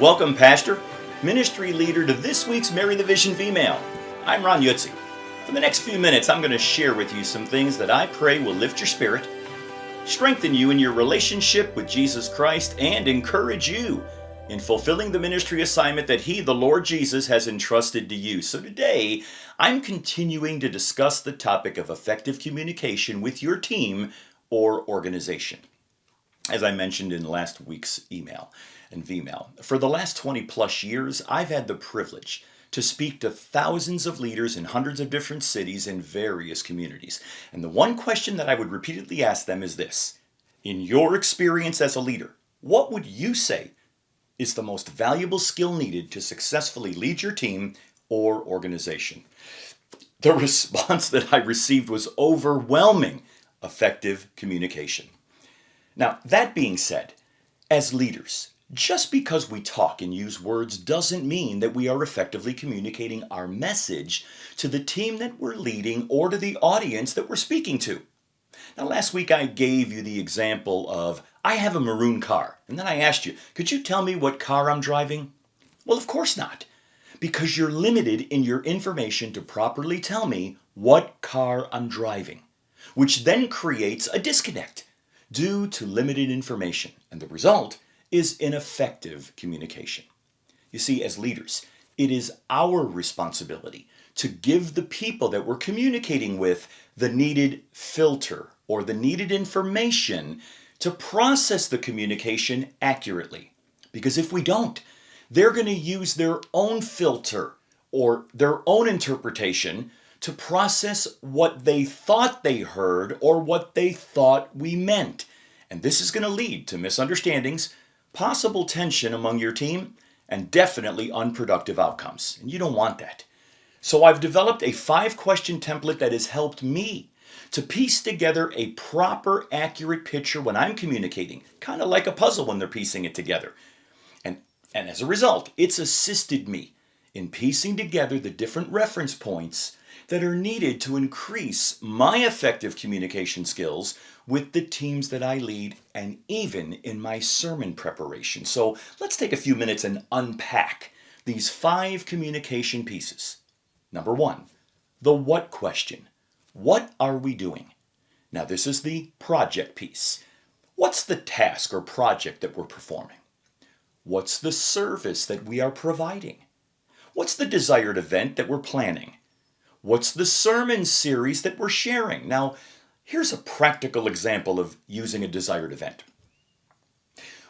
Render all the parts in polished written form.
Welcome, Pastor, ministry leader to this week's Marry the Vision Female. I'm Ron Jutze. For the next few minutes, I'm going to share with you some things that I pray will lift your spirit, strengthen you in your relationship with Jesus Christ, and encourage you in fulfilling the ministry assignment that He, the Lord Jesus, has entrusted to you. So today, I'm continuing to discuss the topic of effective communication with your team or organization. As I mentioned in last week's email and VMail, for the last 20 plus years, I've had the privilege to speak to thousands of leaders in hundreds of different cities in various communities. And the one question that I would repeatedly ask them is this: in your experience as a leader, what would you say is the most valuable skill needed to successfully lead your team or organization? The response that I received was overwhelming: effective communication. Now, that being said, as leaders, just because we talk and use words doesn't mean that we are effectively communicating our message to the team that we're leading or to the audience that we're speaking to. Now, last week I gave you the example of, I have a maroon car, and then I asked you, could you tell me what car I'm driving? Well, of course not, because you're limited in your information to properly tell me what car I'm driving, which then creates a disconnect due to limited information, and the result is ineffective communication. You see, as leaders, it is our responsibility to give the people that we're communicating with the needed filter or the needed information to process the communication accurately. Because if we don't, they're going to use their own filter or their own interpretation to process what they thought they heard or what they thought we meant. And this is going to lead to misunderstandings, possible tension among your team, and definitely unproductive outcomes. And you don't want that. So I've developed a 5-question template that has helped me to piece together a proper, accurate picture when I'm communicating, kind of like a puzzle when they're piecing it together. And as a result, it's assisted me in piecing together the different reference points that are needed to increase my effective communication skills with the teams that I lead and even in my sermon preparation. So let's take a few minutes and unpack these 5 communication pieces. Number 1, the what question. What are we doing? Now this is the project piece. What's the task or project that we're performing? What's the service that we are providing? What's the desired event that we're planning? What's the sermon series that we're sharing? Now, here's a practical example of using a desired event.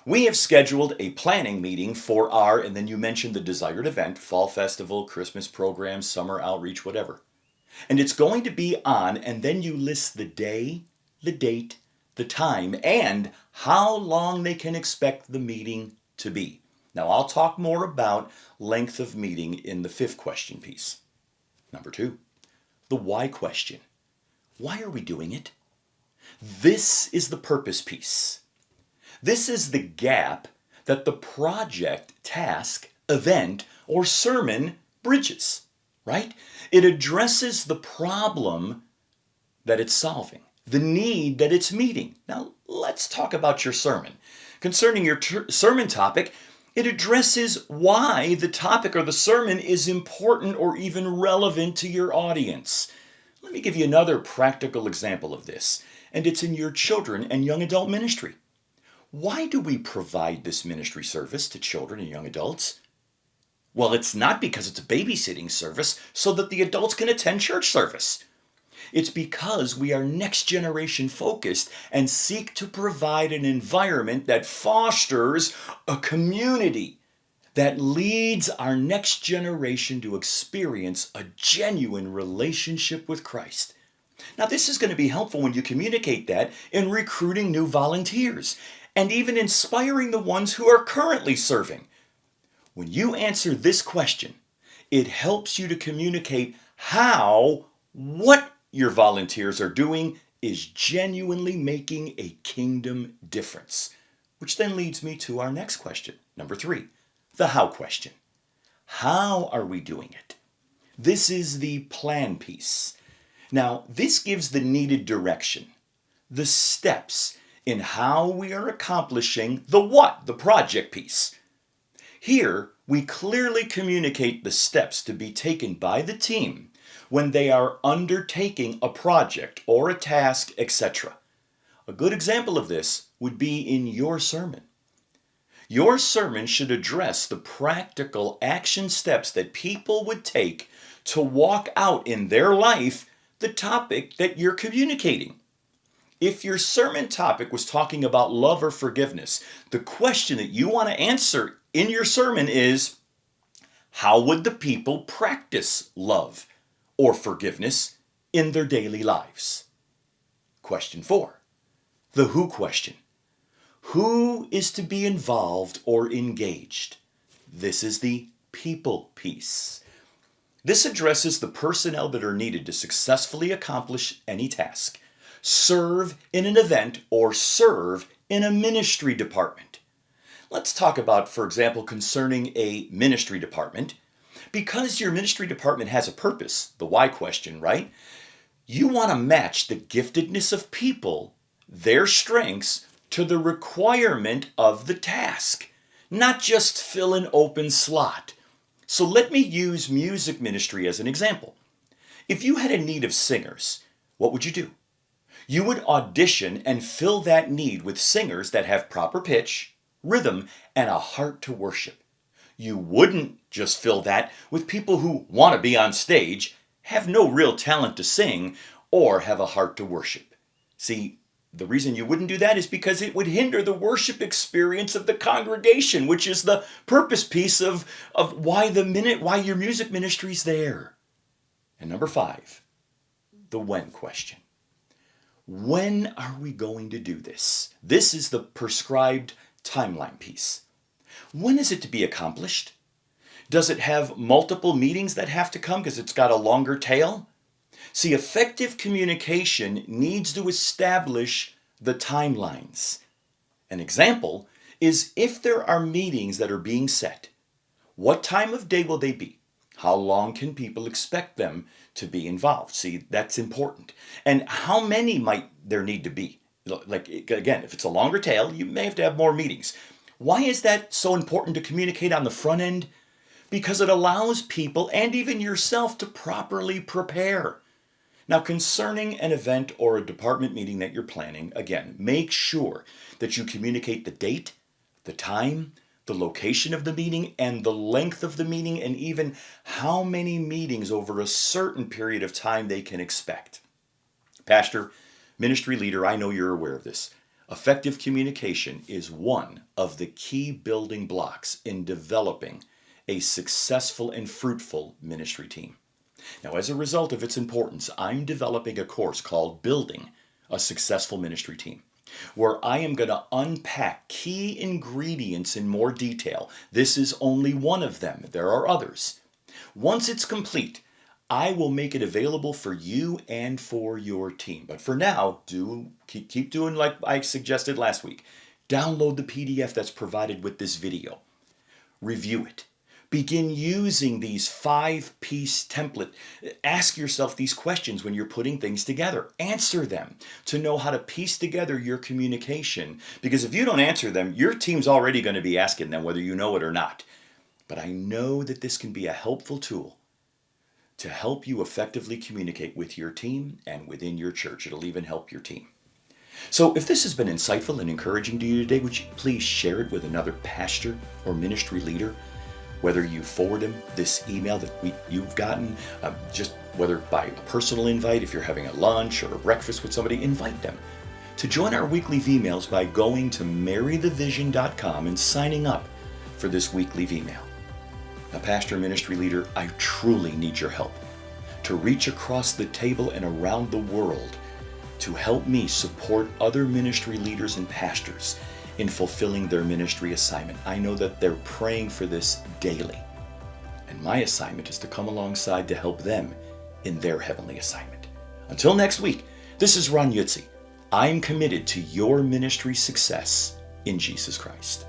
We have scheduled a planning meeting for our, and then you mentioned the desired event, fall festival, Christmas program, summer outreach, whatever. And it's going to be on, and then you list the day, the date, the time, and how long they can expect the meeting to be. Now, I'll talk more about length of meeting in the 5th question piece. Number 2, the why question. Why are we doing it? This is the purpose piece. This is the gap that the project, task, event, or sermon bridges, right? It addresses the problem that it's solving, the need that it's meeting. Now, let's talk about your sermon. Concerning your sermon topic, it addresses why the topic or the sermon is important or even relevant to your audience. Let me give you another practical example of this, and it's in your children and young adult ministry. Why do we provide this ministry service to children and young adults? Well, it's not because it's a babysitting service so that the adults can attend church service. It's because we are next generation focused and seek to provide an environment that fosters a community that leads our next generation to experience a genuine relationship with Christ. Now, this is going to be helpful when you communicate that in recruiting new volunteers and even inspiring the ones who are currently serving. When you answer this question, it helps you to communicate how what your volunteers are doing is genuinely making a kingdom difference. Which then leads me to our next question, number 3, the how question. How are we doing it? This is the plan piece. Now, this gives the needed direction, the steps in how we are accomplishing the what, the project piece. Here, we clearly communicate the steps to be taken by the team when they are undertaking a project or a task, etc. A good example of this would be in your sermon. Your sermon should address the practical action steps that people would take to walk out in their life the topic that you're communicating. If your sermon topic was talking about love or forgiveness, the question that you want to answer in your sermon is, how would the people practice love or forgiveness in their daily lives? Question 4, the who question. Who is to be involved or engaged? This is the people piece. This addresses the personnel that are needed to successfully accomplish any task, serve in an event, or serve in a ministry department. Let's talk about, for example, concerning a ministry department. Because your ministry department has a purpose, the why question, right? You want to match the giftedness of people, their strengths, to the requirement of the task, not just fill an open slot. So let me use music ministry as an example. If you had a need of singers, what would you do? You would audition and fill that need with singers that have proper pitch, rhythm, and a heart to worship. You wouldn't just fill that with people who want to be on stage, have no real talent to sing, or have a heart to worship. See, the reason you wouldn't do that is because it would hinder the worship experience of the congregation, which is the purpose piece of why your music ministry's there. And number 5, the when question. When are we going to do this? This is the prescribed timeline piece. When is it to be accomplished? Does it have multiple meetings that have to come because it's got a longer tail? See, effective communication needs to establish the timelines. An example is if there are meetings that are being set, what time of day will they be? How long can people expect them to be involved? See, that's important. And how many might there need to be? Like, again, if it's a longer tail, you may have to have more meetings. Why is that so important to communicate on the front end? Because it allows people and even yourself to properly prepare. Now, concerning an event or a department meeting that you're planning, again, make sure that you communicate the date, the time, the location of the meeting, and the length of the meeting, and even how many meetings over a certain period of time they can expect. Pastor, ministry leader, I know you're aware of this. Effective communication is one of the key building blocks in developing a successful and fruitful ministry team. Now, as a result of its importance, I'm developing a course called Building a Successful Ministry Team, where I am going to unpack key ingredients in more detail. This is only one of them. There are others. Once it's complete, I will make it available for you and for your team. But for now, keep doing like I suggested last week. Download the PDF that's provided with this video. Review it. Begin using these 5-piece template. Ask yourself these questions when you're putting things together. Answer them to know how to piece together your communication. Because if you don't answer them, your team's already going to be asking them whether you know it or not. But I know that this can be a helpful tool to help you effectively communicate with your team and within your church. It'll even help your team. So if this has been insightful and encouraging to you today, would you please share it with another pastor or ministry leader? Whether you forward them this email that you've gotten, just whether by a personal invite, if you're having a lunch or a breakfast with somebody, invite them to join our weekly V-mails by going to marrythevision.com and signing up for this weekly V-mail. Now, pastor, ministry leader, I truly need your help to reach across the table and around the world to help me support other ministry leaders and pastors in fulfilling their ministry assignment. I know that they're praying for this daily. And my assignment is to come alongside to help them in their heavenly assignment. Until next week, this is Ron Jutze. I'm committed to your ministry success in Jesus Christ.